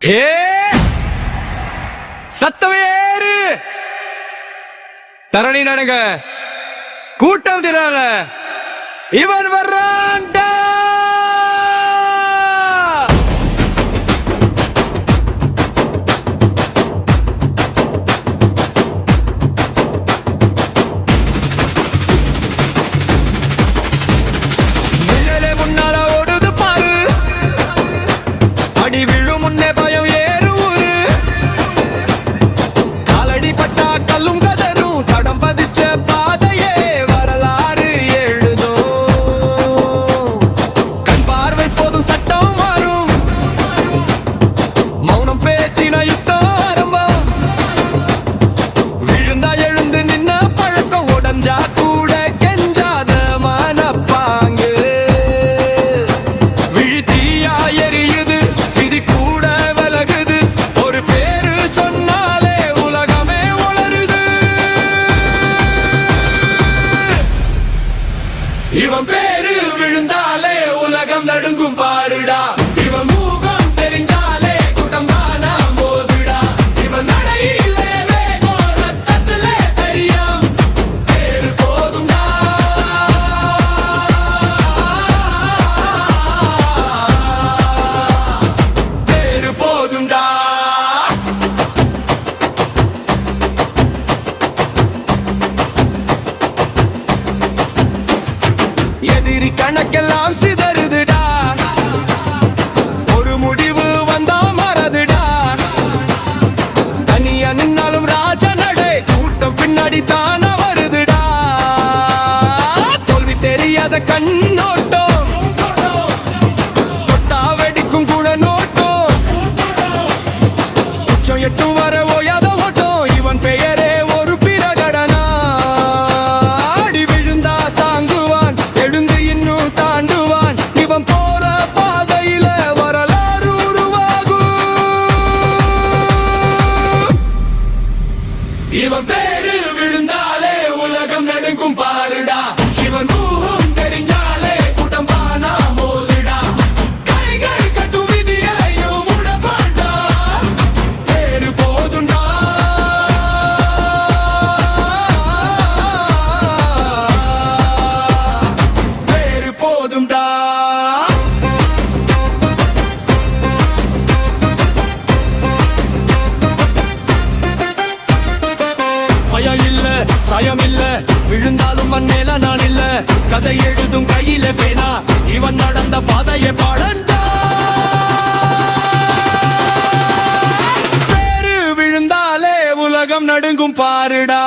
ஹே சத்தவேறு தரணி நடுங்க கூட்டம் திரால இவன் வர்றான்டா. முன்னால ஓடுது பாரு, அடி விழும் முன்னே பயம் ஏறு ஊரு. காலடி பட்டா கல்லும் கதரும், தடம் பதிச்ச பாதையே வரலாறு எழுதும். கண் பார்வை போதும் சட்டம் மாறும், மௌனம் பேசின யுத்தம் ஆரம்பம். விழுந்தா எழுந்து நின்ன பழக்கம், உடஞ்சா கூட கெஞ்சாத மனப்பாங்கு. விழித்தீயா எரியுது, விதி கூட விலகுது, ஒரு பேரு சொன்னாலே உலகமே உளருது. இவன் பேரு விழுந்தாலே உலகம் நடுங்கும் பாருடா. இவன் மூகம் தெரிஞ்சாலே கூட்டம் தானா போதுடா. இவன் நடையிலே வேகம் ரத்தத்திலே தெரியும், பேரு போதும்டா. பேரு போதும்டா. எதிரி கணக்கெல்லாம் சிதறுதுடா, ஒரு முடிவு வந்தா மறதுடா. தனியா நின்னாலும் ராஜ நடை, கூட்டம் பின்னாடி தானா வருதுடா. தோல்வி தெரியாத கண்ணோட்டம், தொட்டா வெடிக்கும் கூட நோட்டம். உச்சம் எட்டும் வர ஓயாத ஓட்டம், இவன் பெயரே ஒரு பிரகடனா. அடி விழுந்தா தாங்குவான், எழுந்து இன்னும் தாண்டுவான். இவன் போற பாதையில வரலாறு உருவாகும். இவன் பேரு விழுந்தாலே உலகம் நடுங்கும் பாருடா. இவன் மூகம் தெரிஞ்சாலே கூட்டம் பானா மோதுடா. கைகள் கட்டும் விதியையும் உடப்பாண்டா. பேரு போதுண்டா. பேரு போதும்டா. பயம் இல்ல, சாயம் இல்ல, விழுந்தாலும் மண்ணேல நான் இல்ல. கதை எழுதும் கையில பேனா, இவன் நடந்த பாதையை பாடண்டா. பேரு விழுந்தாலே உலகம் நடுங்கும் பாருடா.